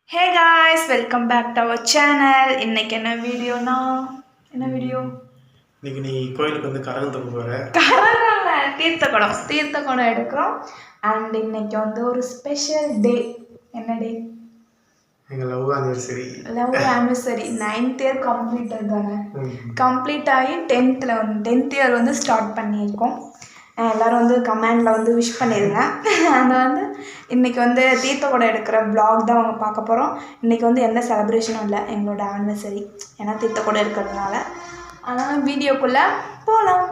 Hey guys, welcome back to our channel. இன்னைக்கு என்ன வீடியோனா இன்னைக்கு நீ கோயிலுக்கு வந்து கரகம் தூக்க போற. தீர்த்தக்குடம் எடுக்கிறோம். அண்ட் இன்னைக்கு வந்து ஒரு ஸ்பெஷல் டே. என்ன டே? எங்க love anniversary 9th year completed தானே. கம்ப்ளீட் ஆகி 10th இயர் வந்து ஸ்டார்ட் பண்ணியிருக்கோம். எல்லோரும் வந்து கமெண்டில் வந்து விஷ் பண்ணிடுங்க. அந்த வந்து இன்றைக்கி வந்து தீர்த்தக்குடம் எடுக்கிற வ்ளாக் தான் அவங்க பார்க்க போகிறோம். இன்றைக்கி வந்து எந்த செலிப்ரேஷனும் இல்லை, எங்களோட ஆனிவர்சரி. ஏன்னா தீர்த்தக்குடம் இருக்கிறதுனால. அதனால் வீடியோக்குள்ளே போகலாம்.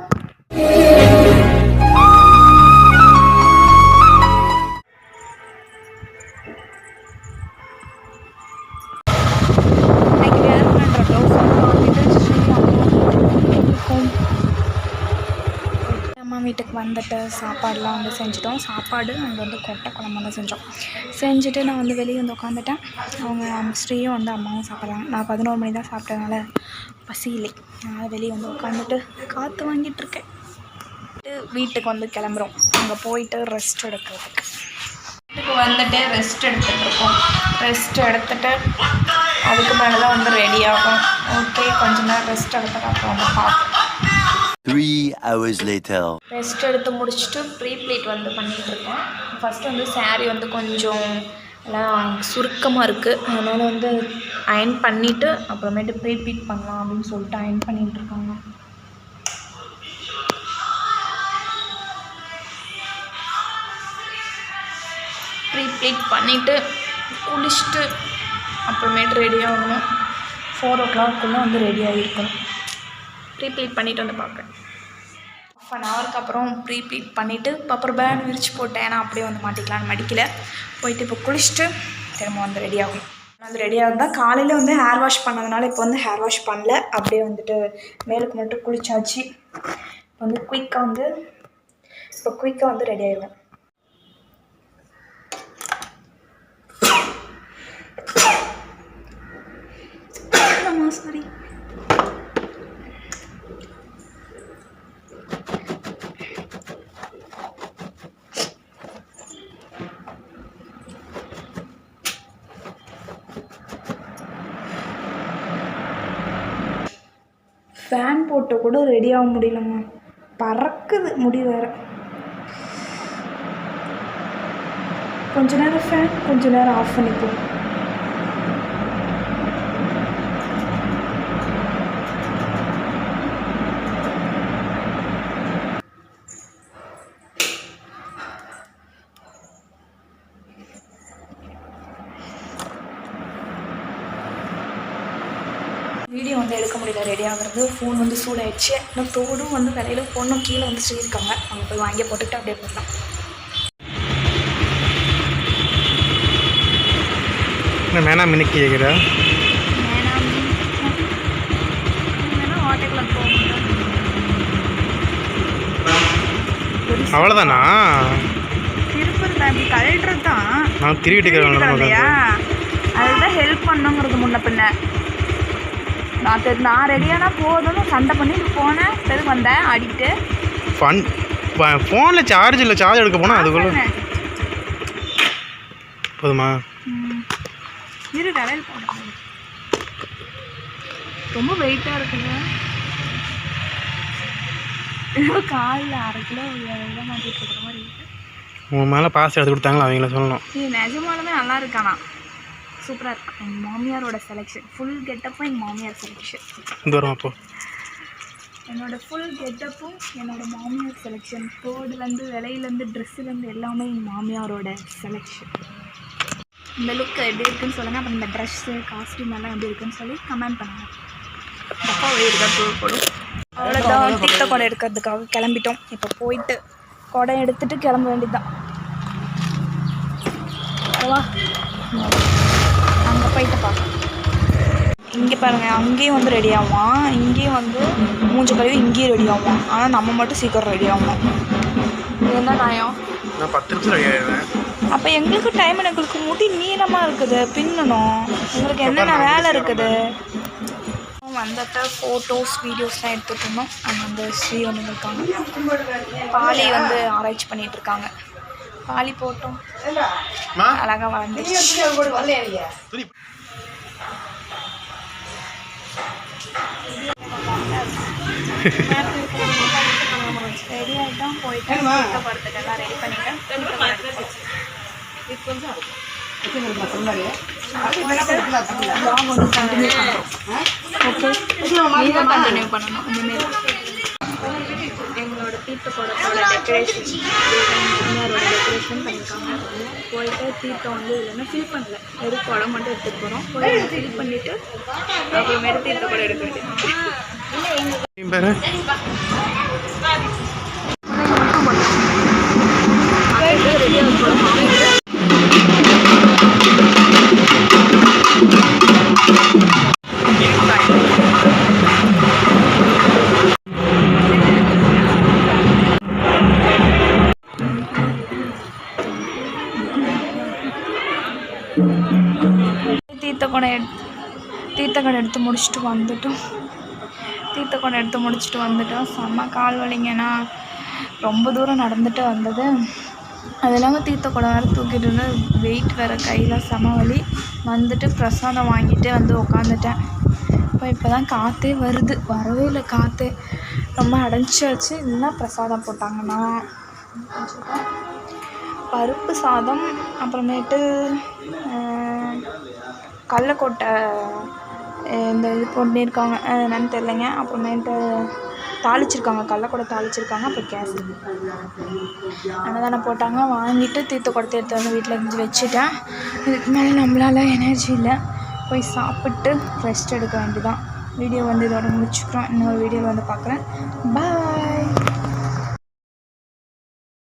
வீட்டுக்கு வந்துட்டு சாப்பாடெலாம் வந்து செஞ்சுட்டோம். சாப்பாடு அங்கே வந்து கொட்டை குழம்பு தான் செஞ்சுட்டு நான் வந்து வெளியே வந்து உட்காந்துட்டேன். அவங்க ஸ்ரீயும் வந்து அம்மாவும் சாப்பிட்றாங்க. நான் 11 மணி தான் சாப்பிட்டதுனால பசி இல்லை. அதனால் வெளியே வந்து உட்காந்துட்டு காற்று வாங்கிட்டுருக்கேன். வீட்டுக்கு வந்து கிளம்புறோம். அங்கே போயிட்டு ரெஸ்ட் எடுக்கிறதுக்கு. வீட்டுக்கு வந்துட்டு ரெஸ்ட் எடுத்துகிட்ருக்கோம். ரெஸ்ட் எடுத்துகிட்டு அதுக்கு மேலே தான் வந்து ரெடி ஆகும். ஓகே, கொஞ்ச நேரம் ரெஸ்ட் எடுத்துகிட்டு அப்புறம் வந்து பார்ப்போம். 3 hours later. ரெஸ்ட் எடுத்து முடிச்சுட்டு ப்ரீ ப்ளீட் வந்து பண்ணிகிட்ருக்கேன். ஃபஸ்ட்டு வந்து சாரீ வந்து கொஞ்சம் எல்லாம் சுருக்கமாக இருக்குது. அதனால் வந்து அயன் பண்ணிவிட்டு அப்புறமேட்டு ப்ரீ ப்ளீட் பண்ணலாம் அப்படின்னு சொல்லிட்டு அயன் பண்ணிகிட்ருக்காங்க. ப்ரீ ப்ளீட் பண்ணிவிட்டு குளிச்சுட்டு அப்புறமேட்டு ரெடி ஆகணும். 4 o'clock வந்து ரெடி ஆகிருக்கணும். ப்ரீ ப்ளீட் பண்ணிவிட்டு வந்து பார்க்குறேன். 1/2 hourக்கு அப்புறம் ப்ரீ ப்ளீட் பண்ணிவிட்டு அப்புறம் பேன் விரிச்சு போட்டேன். ஏன்னா அப்படியே வந்து மாட்டிக்கலான்னு மடிக்கல. போயிட்டு இப்போ குளிச்சுட்டு திரும்ப வந்து ரெடி ஆகும். வந்து ரெடி ஆகுதான். காலையில் வந்து ஹேர் வாஷ் பண்ணதுனால இப்போ வந்து ஹேர் வாஷ் பண்ணல. அப்படியே வந்துட்டு மேலுக்கு மட்டும் குளிச்சாச்சு. வந்து குயிக்காக வந்து ரெடி ஆகிடுவேன். சாரி, ஃபேன் போட்டு கூட ரெடி ஆக முடியலம்மா. பறக்குது முடி வேறு. கொஞ்ச நேரம் ஃபேன், கொஞ்ச நேரம் ஆஃப் பண்ணிப்போம். வீடியோ வந்து எடுக்க முடியல ரெடி ஆகிறது. ஃபோன் வந்து சூடாயிடுச்சு. இன்னும் தோடும் வந்து விலையில் பொண்ணும் கீழே வந்து சொல்லியிருக்காங்க. அவங்க போய் வாங்கி போட்டுட்டு அப்படியே போடலாம். மேனா மினிக்கு கேட்குறா. ஹோட்டலில் போகணும். அவ்வளோதானா? திருப்பூர் தான் இப்படி கலெக்டர் தான். நான் திருவிட்டு இல்லையா, அதுதான் ஹெல்ப் பண்ணுங்கிறது முன்ன பின்ன. நான் ரெடியானா போதும்னு சண்டை பண்ணி போனேன். சரி வந்தேன் அடிக்கிட்டு. ஃபோனில் சார்ஜ் இல்லை, சார்ஜ் எடுக்க போனால் அதுக்குள்ள போதுமா? இரு கடையில் போட்டேன். ரொம்ப வெயிட்டாக இருக்குங்க. காலில் 1/2 கிலோ மாட்டிட்டு இருக்கிற மாதிரி இருக்கு. உங்கள் மேலே பாஸ் எடுத்து கொடுத்தாங்களா அவங்கள சொல்லணும். இது நிஜமாலுமே நல்லா இருக்கானா, சூப்பராக இருக்கு. எங்கள் மாமியாரோட செலெக்ஷன் ஃபுல் கெட்டப்பும் எங்கள் மாமியார் செலெக்ஷன். இந்த வரும் அப்போ என்னோடய ஃபுல் கெட்டப்பும் என்னோடய மாமியார் செலெக்ஷன். தோடுலேருந்து விலையிலேருந்து ட்ரெஸ்ஸுலேருந்து எல்லாமே எங்கள் மாமியாரோட செலெக்ஷன். இந்த லுக் எப்படி இருக்குன்னு சொல்லுங்கள். அப்புறம் இந்த ட்ரெஸ்ஸு காஸ்ட்யூம் எல்லாம் எப்படி இருக்குன்னு சொல்லி கமெண்ட் பண்ணுங்கள். அப்பா இருக்கா போடும். அவ்வளோதான், தீர்த்த குடம் எடுக்கிறதுக்காக கிளம்பிட்டோம். இப்போ போயிட்டு குடம் எடுத்துகிட்டு கிளம்ப வேண்டியதுதான். வா, அங்கே போயிட்டு பார்க்கலாம். இங்கே பாருங்கள், அங்கேயும் வந்து ரெடி ஆகுவான், இங்கேயும் வந்து மூஞ்சு கழுவி இங்கேயும் ரெடி ஆகுவான். ஆனால் நம்ம மட்டும் சீக்கிரம் ரெடி ஆகும். இது என்ன நியாயம்? நான் 10 நிமிஷம் ரெடி ஆகிடுவேன். அப்போ எங்களுக்கு டைம், எங்களுக்கு முடி நீளமாக இருக்குது, பின்னணும். எங்களுக்கு என்னென்ன வேலை இருக்குது. வந்துட்டு ஃபோட்டோஸ் வீடியோஸ்லாம் எடுத்துகிட்டு இருந்தோம். அங்கே வந்து ஸ்ரீ வந்து இருக்காங்க. பாலி வந்து ஆராய்ச்சி பண்ணிகிட்ருக்காங்க. பாலி போட்டோம் மா அழகாக வளர்ந்துச்சு. ரெடி ஆகிட்டோம், போயிட்டு போகிறதுக்கு எல்லாம் ரெடி பண்ணிட்டேன். கண்டினியூ பண்ணணும். இனிமேல் எங்களோட தீர்த்தப்படத்தோட டெக்கரேஷன் டெக்கரேஷன் பண்ணியிருக்காங்க. போயிட்டு தீர்த்தம் வந்து இல்லைன்னா ஃபில் பண்ணல, வெறும் குடம் மட்டும் எடுத்துகிட்டு போகிறோம். போய் ஃபில் பண்ணிவிட்டு அப்புறமேட்டு தீர்த்தப்படம் எடுக்க வேண்டியது. பேரு தீர்த்தக்கடை எடுத்து முடிச்சுட்டு வந்துட்டோம். செம்ம கால் வலிங்கன்னா ரொம்ப தூரம் நடந்துட்டு வந்தது. அது இல்லாமல் தீர்த்தக்குடம் வேறு தூக்கிட்டு இருந்து வெயிட் வேறு கையில் செம வலி. வந்துட்டு பிரசாதம் வாங்கிட்டு வந்து உக்காந்துட்டேன். இப்போ தான் காற்றே வருது, வரவே இல்லை காற்று, ரொம்ப அடைஞ்சாச்சு. இல்லைன்னா பிரசாதம் போட்டாங்கன்னா பருப்பு சாதம், அப்புறமேட்டு கடலக்கொட்டை இந்த இது பண்ணியிருக்காங்க, என்னன்னு தெரிலங்க. அப்புறமேட்டு தாளிச்சிருக்காங்க, கடலக்கொட்டை தாளிச்சிருக்காங்க. அப்புறம் கேஸ் அன்னதானம் போட்டாங்க. வாங்கிட்டு தீர்த்த குடத்தை எடுத்து வந்து வீட்டில் இருந்து வச்சுட்டேன். இதுக்கு மேலே நம்மளால் எனர்ஜி இல்லை, போய் சாப்பிட்டு ரெஸ்ட் எடுக்க வேண்டியதான். வீடியோ வந்து இதோட முடிச்சுக்கிறோம். இன்னொரு வீடியோவில் வந்து பார்க்குறேன். பாய்.